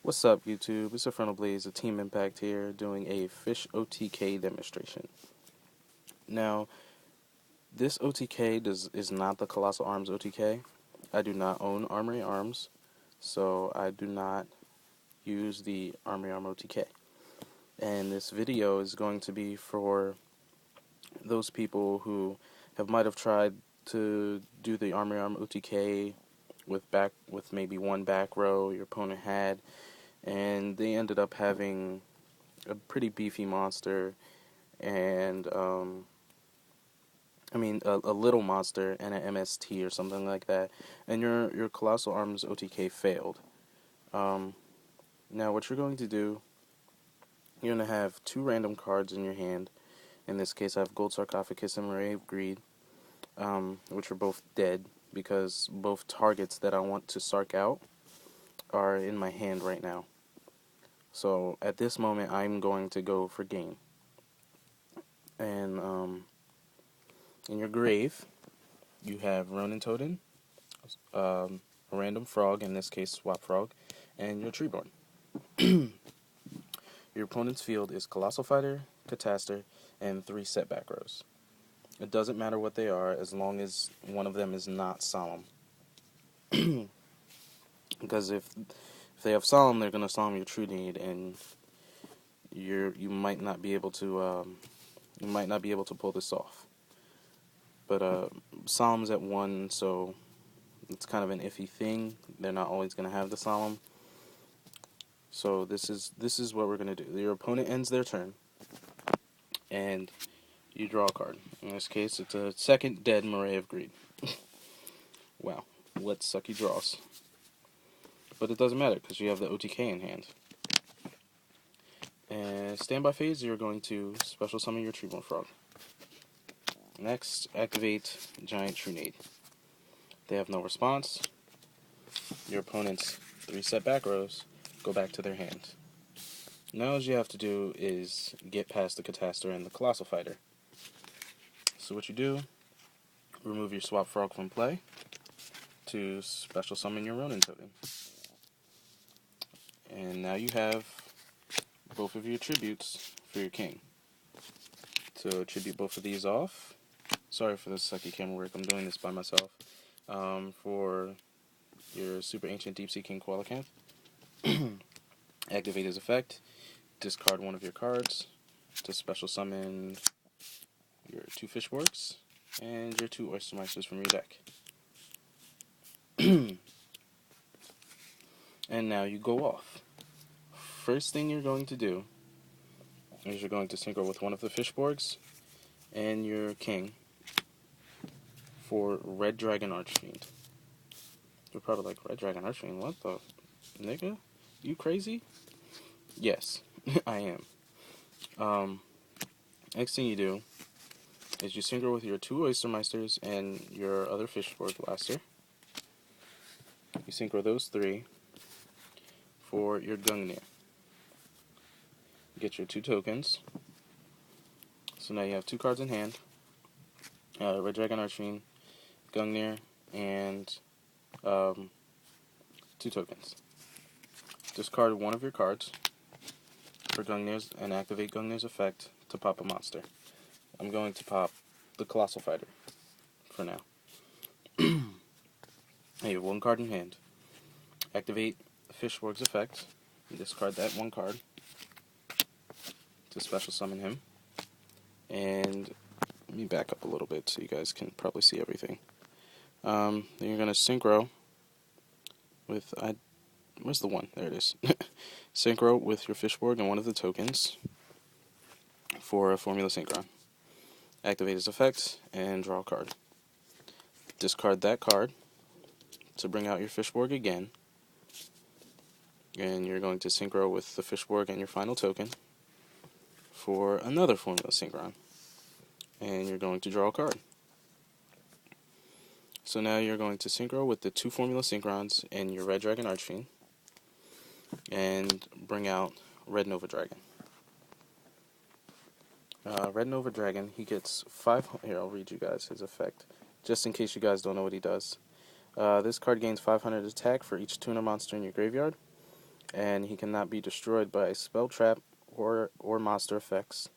What's up, YouTube? It's a Frontal Blaze of Team Impact here, doing a fish OTK demonstration. Now, this OTK is not the Colossal Arms OTK. I do not own Armory Arms, so I do not use the Armory Arm OTK. And this video is going to be for those people who might have tried to do the Armory Arm OTK with maybe one back row your opponent had, and they ended up having a pretty beefy monster and a little monster and an MST or something like that, and your Colossal Arms OTK failed. Now what you're going to do, you're going to have two random cards in your hand. In this case, I have Gold Sarcophagus and Ray of Greed, which are both dead because both targets that I want to Sark out are in my hand right now. So at this moment, I'm going to go for game. And in your grave, you have Ronin Totem, a random frog, in this case Swap Frog, and your Treeborn. Your opponent's field is Colossal Fighter, Cataster, and 3 setback rows. It doesn't matter what they are as long as one of them is not Solemn. Because if they have Solemn, they're going to Solemn your True Need, and you might not be able to pull this off. But Solemn's at 1, so it's kind of an iffy thing. They're not always going to have the Solemn. So this is what we're going to do. Your opponent ends their turn, and you draw a card. In this case, it's a second dead Ray of Greed. Wow, what sucky draws. But it doesn't matter, because you have the OTK in hand. And standby phase, you're going to special summon your Treeborn Frog. Next, activate Giant Trunade. They have no response. Your opponent's 3 setback rows go back to their hand. Now all you have to do is get past the Cataster and the Colossal Fighter. So what you do, remove your Swap Frog from play to special summon your Ronin Totem. And now you have both of your tributes for your king. So tribute both of these off. Sorry for the sucky camera work, I'm doing this by myself. For your Super Ancient Deep Sea King Qualicanth, activate his effect, discard one of your cards to special summon your 2 Fishborgs and your 2 Oystermeisters from your deck. And now you go off. First thing you're going to do is you're going to synchro with one of the Fishborgs and your king for Red Dragon Archfiend. You're probably like, Red Dragon Archfiend? What the nigga? You crazy? Yes, I am. Next thing you do is you synchro with your 2 Oystermeisters and your other Fishborg Blaster. You synchro those 3 for your Gungnir. Get your 2 tokens. So now you have 2 cards in hand. Red Dragon Archfiend, Gungnir, and 2 tokens. Discard one of your cards for Gungnir's and activate Gungnir's effect to pop a monster. I'm going to pop the Colossal Fighter for now. You have 1 card in hand. Activate Fishborg's effect. Discard that 1 card to special summon him. And let me back up a little bit so you guys can probably see everything. Then you're going to synchro with... where's the 1? There it is. Synchro with your Fishborg and one of the tokens for a Formula Synchron. Activate his effect and draw a card. Discard that card to bring out your Fishborg again. And you're going to synchro with the Fishborg and your final token for another Formula Synchron. And you're going to draw a card. So now you're going to synchro with the 2 Formula Synchrons and your Red Dragon Archfiend and bring out Red Nova Dragon. Red Nova Dragon, he gets 5... Here, I'll read you guys his effect, just in case you guys don't know what he does. This card gains 500 attack for each tuner monster in your graveyard. and he cannot be destroyed by spell trap or monster effects.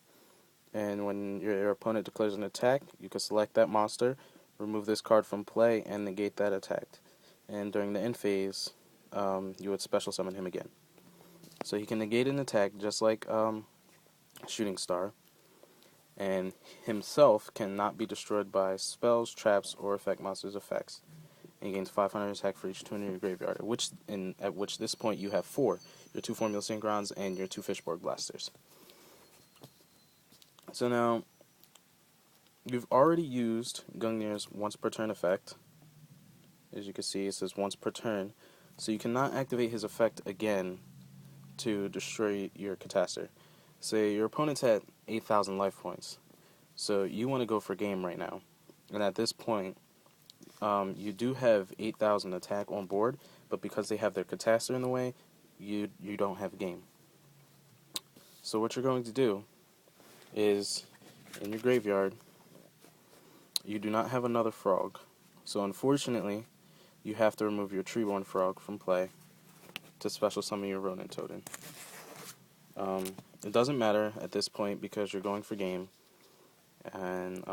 And when your opponent declares an attack, you can select that monster, remove this card from play, and negate that attack. And during the end phase, you would special summon him again. So he can negate an attack just like Shooting Star, and himself cannot be destroyed by spells, traps, or effect monsters' effects. And he gains 500 attack for each tune in your graveyard, at which this point you have 4, your 2 Formula Synchrons and your 2 Fishborg Blasters. So now, you've already used Gungnir's once per turn effect. As you can see, it says once per turn. So you cannot activate his effect again to destroy your Catastor. Say your opponent's at 8,000 life points. So you want to go for game right now. And at this point, you do have 8,000 attack on board, but because they have their Catastor in the way, you don't have game. So what you're going to do is, in your graveyard, you do not have another frog. So unfortunately, you have to remove your Treeborn Frog from play to special summon your Ronin Totem. It doesn't matter at this point because you're going for game, and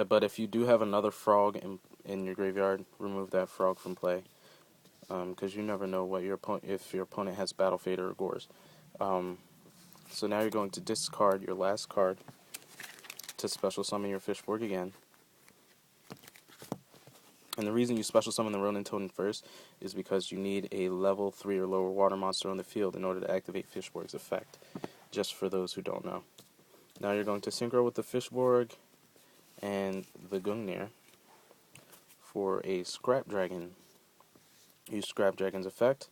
but if you do have another frog in your graveyard, remove that frog from play, because you never know what if your opponent has Battle Fade or Gores. So now you're going to discard your last card to special summon your Fishborg again. And the reason you special summon the Ronin Totem first is because you need a level 3 or lower water monster on the field in order to activate Fishborg's effect, just for those who don't know. Now you're going to synchro with the Fishborg and the Gungnir for a Scrap Dragon. Use Scrap Dragon's effect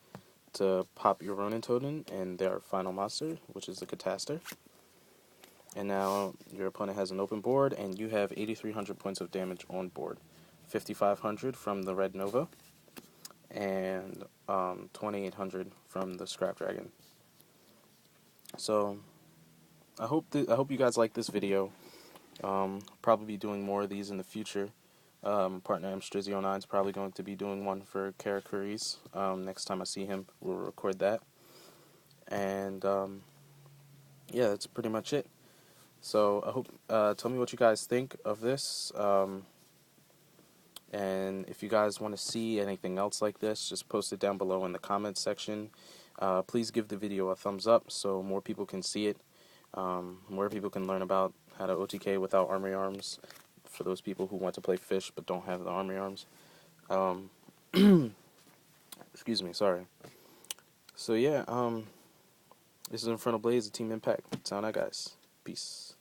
to pop your Ronin Totem and their final monster, which is the Catastor. And now your opponent has an open board, and you have 8,300 points of damage on board. 5,500 from the Red Nova, and 2,800 from the Scrap Dragon. So I hope you guys like this video. Probably be doing more of these in the future. Partner M Strizzy09 is probably going to be doing one for Karakuris. Next time I see him, we'll record that. And yeah, that's pretty much it. So I hope tell me what you guys think of this. And if you guys want to see anything else like this, just post it down below in the comments section. Please give the video a thumbs up so more people can see it. More people can learn about how to OTK without armory arms, for those people who want to play fish but don't have the armory arms. Excuse me, sorry. So yeah, this is Infernal Blaze of Team Impact. Sound out, guys. Peace.